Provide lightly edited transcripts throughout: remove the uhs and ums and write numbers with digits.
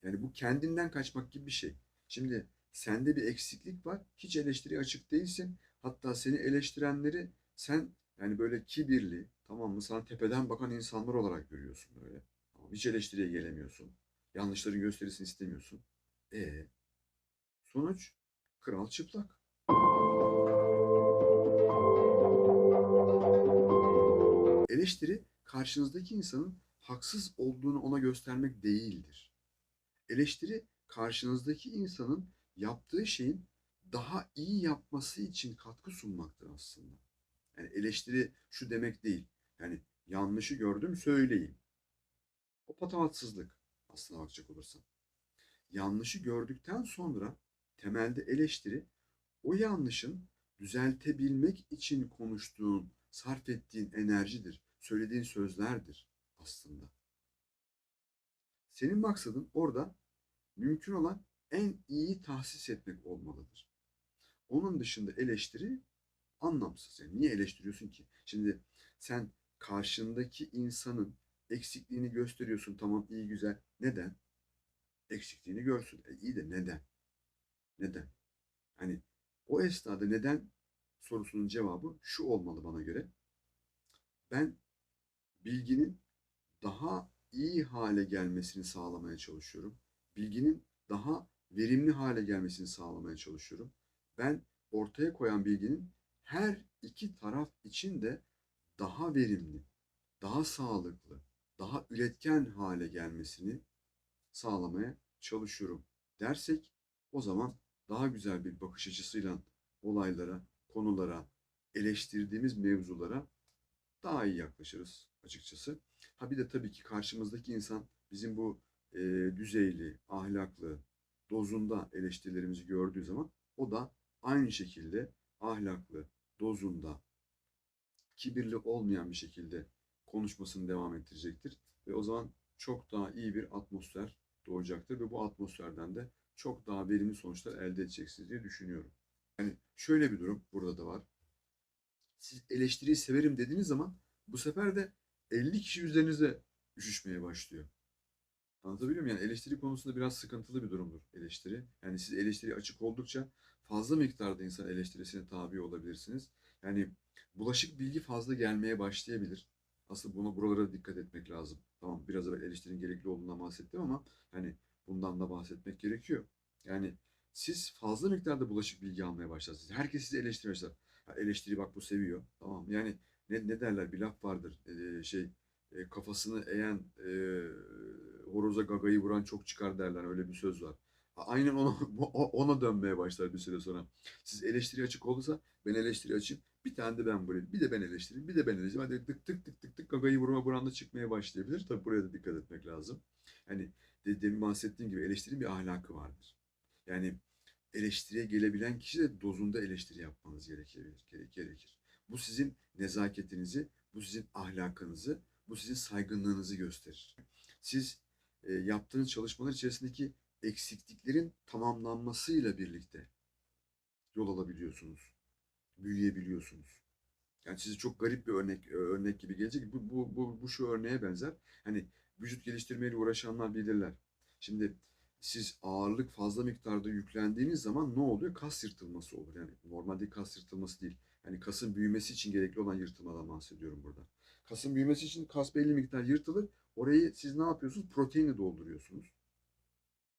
Yani bu kendinden kaçmak gibi bir şey. Şimdi sende bir eksiklik var. Hiç eleştiriye açık değilsin. Hatta seni eleştirenleri sen yani böyle kibirli, tamam mı? Sana tepeden bakan insanlar olarak görüyorsun böyle. Tamam, hiç eleştiriye gelemiyorsun. Yanlışların gösterisini istemiyorsun. E sonuç kral çıplak. Eleştiri karşınızdaki insanın haksız olduğunu ona göstermek değildir. Eleştiri karşınızdaki insanın yaptığı şeyin daha iyi yapması için katkı sunmaktır aslında. Yani eleştiri şu demek değil. Yani yanlışı gördüm söyleyeyim. O patavatsızlık aslına bakacak olursan. Yanlışı gördükten sonra temelde eleştiri o yanlışın düzeltebilmek için konuştuğun, sarf ettiğin enerjidir, söylediğin sözlerdir aslında. Senin maksadın orada mümkün olan en iyi tahsis etmek olmalıdır. Onun dışında eleştiri anlamsız. Yani niye eleştiriyorsun ki? Şimdi sen karşındaki insanın eksikliğini gösteriyorsun. Tamam iyi güzel. Neden? Eksikliğini görsün. İyi de neden? Neden? Hani o esnada neden sorusunun cevabı şu olmalı bana göre. Ben bilginin daha iyi hale gelmesini sağlamaya çalışıyorum. Bilginin daha verimli hale gelmesini sağlamaya çalışıyorum. Ben ortaya koyan bilginin her iki taraf için de daha verimli, daha sağlıklı, daha üretken hale gelmesini sağlamaya çalışıyorum dersek o zaman daha güzel bir bakış açısıyla olaylara, konulara, eleştirdiğimiz mevzulara daha iyi yaklaşırız açıkçası. Ha bir de tabii ki karşımızdaki insan bizim bu e, düzeyli, ahlaklı, dozunda eleştirilerimizi gördüğü zaman o da aynı şekilde ahlaklı, dozunda, kibirli olmayan bir şekilde konuşmasını devam ettirecektir. Ve o zaman çok daha iyi bir atmosfer doğacaktır ve bu atmosferden de çok daha verimli sonuçlar elde edeceksiniz diye düşünüyorum. Yani şöyle bir durum burada da var. Siz eleştiriyi severim dediğiniz zaman bu sefer de 50 kişi üzerinize üşüşmeye başlıyor. Anlatabiliyor muyum? Yani eleştiri konusunda biraz sıkıntılı bir durumdur eleştiri. Yani siz eleştiri açık oldukça fazla miktarda insan eleştirisine tabi olabilirsiniz. Yani bulaşık bilgi fazla gelmeye başlayabilir. Aslında buralara dikkat etmek lazım. Tamam biraz evvel eleştirinin gerekli olduğundan bahsettim ama hani bundan da bahsetmek gerekiyor. Yani siz fazla miktarda bulaşık bilgi almaya başlarsınız. Herkes sizi eleştiriyor başlar. Ha, eleştiri bak bu seviyor. Tamam yani ne derler bir laf vardır. Kafasını eğen horoza gagayı vuran çok çıkar derler. Öyle bir söz var. Aynen ona dönmeye başlar bir süre sonra. Siz eleştiri açık olursa ben eleştiri açayım. Bir tane de ben buraya. Bir de ben eleştireyim. Bir de ben eleştireyim. Hadi tık tık tık tık tık gagayı vurma buranda çıkmaya başlayabilir. Tabii buraya da dikkat etmek lazım. Hani demin bahsettiğim gibi eleştirinin bir ahlakı vardır. Yani eleştiriye gelebilen kişi de dozunda eleştiri yapmanız gerekir. Bu sizin nezaketinizi, bu sizin ahlakınızı, bu sizin saygınlığınızı gösterir. Siz yaptığınız çalışmalar içerisindeki eksikliklerin tamamlanmasıyla birlikte yol alabiliyorsunuz, büyüyebiliyorsunuz. Yani size çok garip bir örnek gibi gelecek. Bu şu örneğe benzer. Hani vücut geliştirmeyle uğraşanlar bilirler. Şimdi siz ağırlık fazla miktarda yüklendiğiniz zaman ne oluyor? Kas yırtılması olur. Yani normalde kas yırtılması değil. Yani kasın büyümesi için gerekli olan yırtılmadan bahsediyorum burada. Kasın büyümesi için kas belli miktar yırtılır. Orayı siz ne yapıyorsunuz? Proteinle dolduruyorsunuz.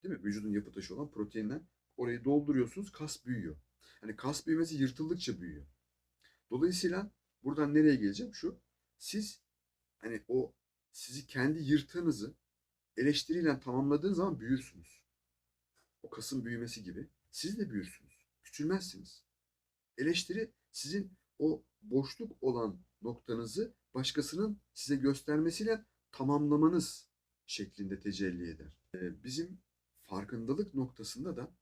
Değil mi? Vücudun yapı taşı olan proteinle orayı dolduruyorsunuz. Kas büyüyor. Yani kas büyümesi yırtıldıkça büyüyor. Dolayısıyla buradan nereye geleceğim? Şu, siz hani o sizi kendi yırtığınızı eleştiriyle tamamladığınız zaman büyürsünüz. O kasın büyümesi gibi. Siz de büyürsünüz. Küçülmezsiniz. Eleştiri sizin o boşluk olan noktanızı başkasının size göstermesiyle tamamlamanız şeklinde tecelli eder. Bizim farkındalık noktasında da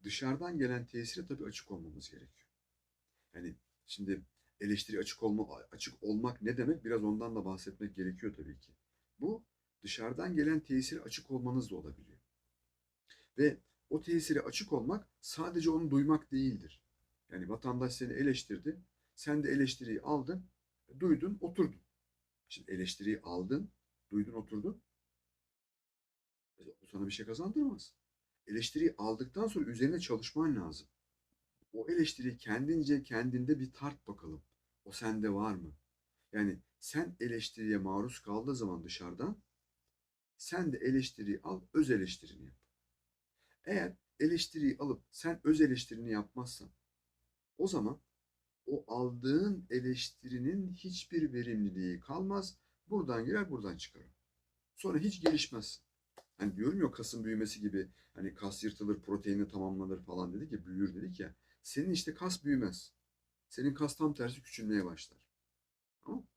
dışarıdan gelen tesire tabii açık olmamız gerekiyor. Yani şimdi eleştiri açık olmak ne demek? Biraz ondan da bahsetmek gerekiyor tabii ki. Bu dışarıdan gelen tesire açık olmanız da olabiliyor. Ve o tesire açık olmak sadece onu duymak değildir. Yani vatandaş seni eleştirdi. Sen de eleştiriyi aldın, duydun, oturdun. Şimdi eleştiriyi aldın, duydun, oturdun. Bu sana bir şey kazandırmaz. Eleştiriyi aldıktan sonra üzerine çalışman lazım. O eleştiriyi kendinde bir tart bakalım. O sende var mı? Yani sen eleştiriye maruz kaldığı zaman dışarıdan sen de eleştiriyi al, öz eleştirini yap. Eğer eleştiriyi alıp sen öz eleştirini yapmazsan o zaman o aldığın eleştirinin hiçbir verimliliği kalmaz. Buradan girer, buradan çıkar. Sonra hiç gelişmezsin. Hani diyorum ya kasın büyümesi gibi hani kas yırtılır, proteini tamamlanır falan dedik ya, büyür dedik ya. Senin işte kas büyümez. Senin kas tam tersi küçülmeye başlar. Tamam.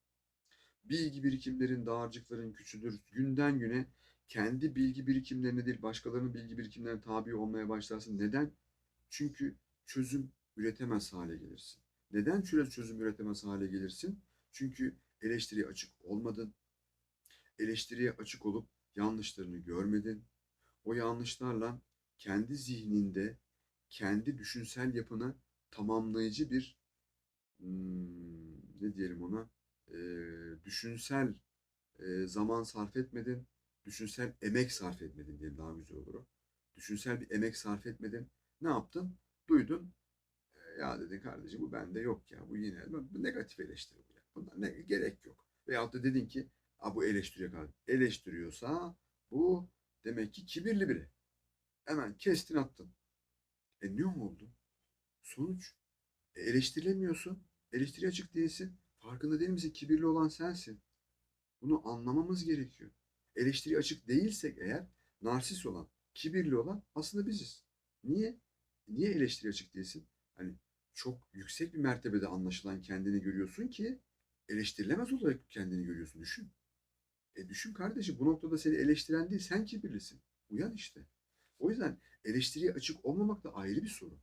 Bilgi birikimlerin, dağarcıkların küçülür. Günden güne kendi bilgi birikimlerine değil başkalarının bilgi birikimlerine tabi olmaya başlarsın. Neden? Çünkü çözüm üretemez hale gelirsin. Neden çözüm üretemez hale gelirsin? Çünkü eleştiriye açık olmadın. Eleştiriye açık olup yanlışlarını görmedin. O yanlışlarla kendi zihninde, kendi düşünsel yapını tamamlayıcı bir ne diyelim ona düşünsel zaman sarf etmedin, düşünsel emek sarf etmedin diye daha güzel olur o. Düşünsel bir emek sarf etmedin. Ne yaptın? Duydun. Ya dedin kardeşim bu bende yok ya. Bu yine bu negatif eleştiri bu ya. Bundan ne gerek yok. Veyahut da dedin ki bu eleştiriyor kardeşim. Eleştiriyorsa bu demek ki kibirli biri. Hemen kestin attın. Ne oldu? Sonuç eleştirilemiyorsun. Eleştiri açık değilsin. Farkında değil misin? Kibirli olan sensin. Bunu anlamamız gerekiyor. Eleştiri açık değilsek eğer narsist olan, kibirli olan aslında biziz. Niye? Niye eleştiri açık değilsin? Hani çok yüksek bir mertebede anlaşılan kendini görüyorsun ki eleştirilemez olarak kendini görüyorsun. Düşün. Düşün kardeşim bu noktada seni eleştiren değil sen kibirlisin. Uyan işte. O yüzden eleştiriye açık olmamak da ayrı bir sorun.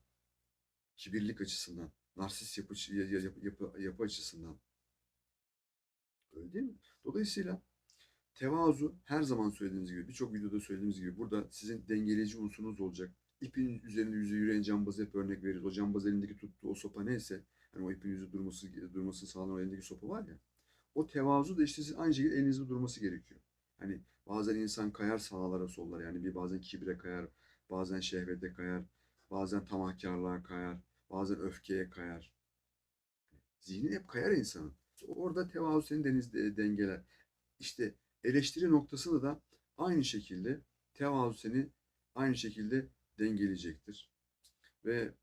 Kibirlik açısından, narsist yapı açısından. Öyle değil mi? Dolayısıyla tevazu her zaman söylediğimiz gibi, birçok videoda söylediğimiz gibi burada sizin dengeleyici unsurunuz olacak. İpin üzerinde yüzü yürüyen cambazı hep örnek veririz. O cambaz elindeki tuttuğu o sopa neyse, hani o ipin yüzü durması sağlanan o elindeki sopa var ya. O tevazu da işte sizin aynı şekilde elinizde durması gerekiyor. Hani bazen insan kayar sağlara sollara yani bir bazen kibre kayar, bazen şehvete kayar, bazen tamahkarlığa kayar, bazen öfkeye kayar. Zihni hep kayar insanın. Orada tevazu seni dengeler. İşte eleştiri noktasında da aynı şekilde tevazu seni aynı şekilde dengeleyecektir. Ve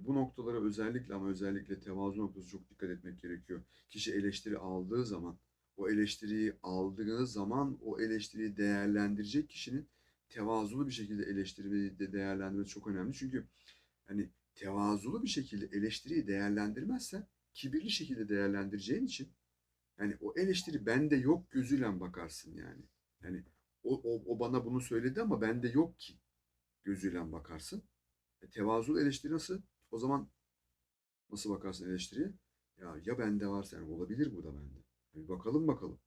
bu noktalara özellikle ama özellikle tevazu noktası çok dikkat etmek gerekiyor. Kişi eleştiri aldığı zaman, o eleştiriyi aldığı zaman o eleştiriyi değerlendirecek kişinin tevazulu bir şekilde eleştiriyi de değerlendirmesi çok önemli. Çünkü hani tevazulu bir şekilde eleştiriyi değerlendirmezsen kibirli şekilde değerlendireceğin için yani o eleştiri bende yok gözüyle bakarsın yani. Yani o bana bunu söyledi ama bende yok ki gözüyle bakarsın. Tevazulu eleştiri nasıl? O zaman nasıl bakarsın eleştiriye? Ya bende varsa yani olabilir bu da bende. Yani bakalım bakalım.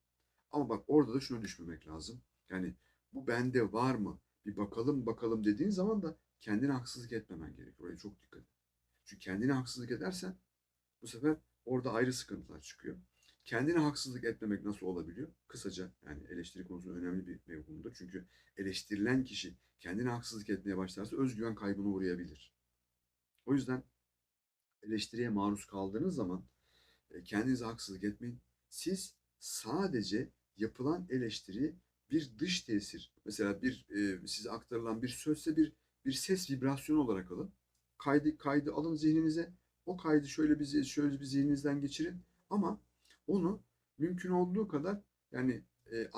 Ama bak orada da şunu düşmemek lazım. Yani bu bende var mı? Bir bakalım bakalım dediğin zaman da kendine haksızlık etmemen gerekiyor. Oraya çok dikkat et. Çünkü kendine haksızlık edersen bu sefer orada ayrı sıkıntılar çıkıyor. Kendine haksızlık etmemek nasıl olabiliyor? Kısaca yani eleştiri konusu önemli bir mevhumdur. Çünkü eleştirilen kişi kendine haksızlık etmeye başlarsa özgüven kaybına uğrayabilir. O yüzden eleştiriye maruz kaldığınız zaman kendinize haksızlık etmeyin. Siz sadece yapılan eleştiri bir dış tesir. Mesela size aktarılan bir sözse bir ses vibrasyonu olarak alın. Kaydı alın zihninize. O kaydı şöyle bir zihninizden geçirin. Ama onu mümkün olduğu kadar yani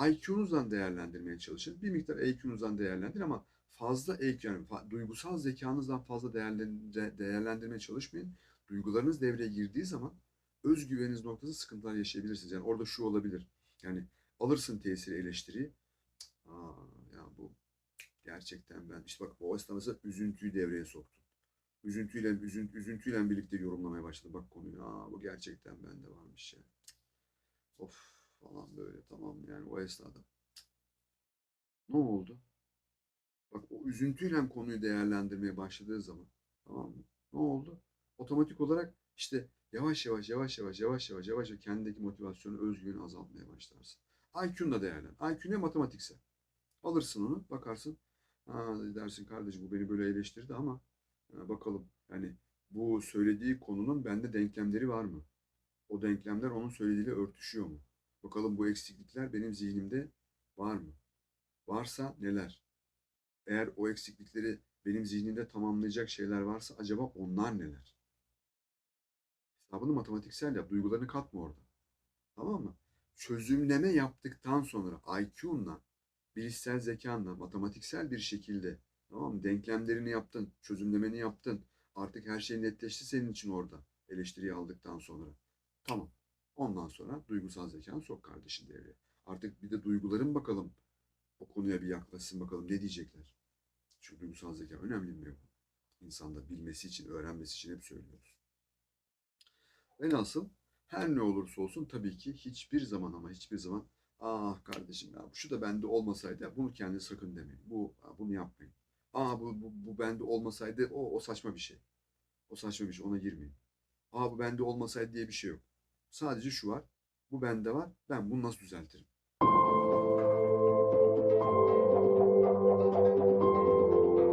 IQ'nuzdan değerlendirmeye çalışın. Bir miktar IQ'nuzdan değerlendirin ama fazla IQ yani duygusal zekanızdan fazla değerlendirmeye çalışmayın. Duygularınız devreye girdiği zaman özgüveniniz noktasında sıkıntılar yaşayabilirsiniz. Yani orada şu olabilir. Yani alırsın tesiri eleştiriyi. Aa, ya bu gerçekten ben işte bak o esnada mesela üzüntüyü devreye soktun. Üzüntüyle birlikte yorumlamaya başladı bak konuyu. Bu gerçekten bende varmış ya. Of falan böyle tamam yani o esnada. Ne oldu? Bak o üzüntüyle konuyu değerlendirmeye başladığı zaman tamam mı? Ne oldu? Otomatik olarak işte yavaş yavaş kendindeki motivasyonu, özgüveni azaltmaya başlarsın. IQ'un da değerlen. IQ ne matematiksel. Alırsın onu, bakarsın. Ha, dersin kardeşim bu beni böyle eleştirdi ama bakalım yani bu söylediği konunun bende denklemleri var mı? O denklemler onun söylediğiyle örtüşüyor mu? Bakalım bu eksiklikler benim zihnimde var mı? Varsa neler? Eğer o eksiklikleri benim zihnimde tamamlayacak şeyler varsa acaba onlar neler? Hesabını matematiksel yap. Duygularını katma orada. Tamam mı? Çözümleme yaptıktan sonra IQ'nla, bilişsel zekanla, matematiksel bir şekilde tamam mı? Denklemlerini yaptın, çözümlemeni yaptın. Artık her şey netleşti senin için orada. Eleştiriyi aldıktan sonra. Tamam. Ondan sonra duygusal zekanı sok kardeşin devreye. Artık bir de duyguların bakalım o konuya bir yaklaşsın bakalım ne diyecekler. Çünkü duygusal zeka önemli bir mevzu. İnsanda bilmesi için, öğrenmesi için hep söylüyoruz. Velhasıl her ne olursa olsun tabii ki hiçbir zaman ama hiçbir zaman ah kardeşim ya şu da bende olmasaydı ya bunu kendine sakın demeyin. Bunu yapmayın. Bu bende olmasaydı o saçma bir şey. O saçma bir şey ona girmeyin. Bu bende olmasaydı diye bir şey yok. Sadece şu var. Bu bende var. Ben bunu nasıl düzeltirim?